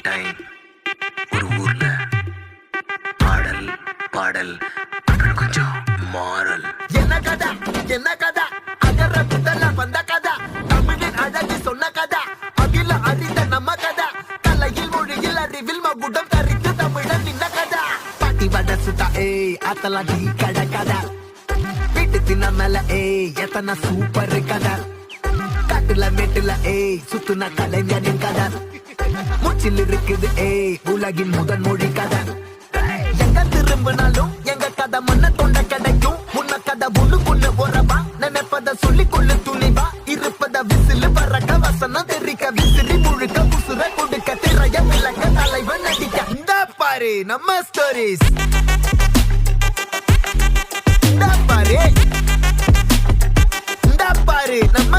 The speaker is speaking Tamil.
டைம் ஒரு ஊர்ல பாடல் பாடல் அப்புறம் கொஞ்சம் மாறல். என்ன கதா என்ன கதா அகர முதல்ல வந்த கதா தமிழின் அழகு சொன்ன கதா அகில அறிந்த நம்ம கதா கலையில் மொழியில் அறிவில் மகுடம் தரித்து தமிழன் நின்ன கதா பாட்டி வட சுத்தா அத்தலா டீ கட கதா வீட்டு தின்ன மேல எத்தனை சூப்பர் கதா காட்டுல மேட்டுல சுத்துன கலைஞனின் கதா மூச்சில் இருக்குது உலகின் முதன் மொழி கதா எங்க திரும்பினாலும் எங்க கதை மண்ண தொண்ட கிடைக்கும் முன்ன கதை ஒண்ணு உறவா நினைப்பத சொல்லி கொள்ளு துணிவா இருப்பத விசிலு வரக்க வசனம் தெரிக்க விசிறி முழுக்க உசுர கொடுக்க திரைய விளக்க தலைவன் நடிக்க இந்த பாரு நம்ம ஸ்டோரிஸ் இந்த பாரு நம்ம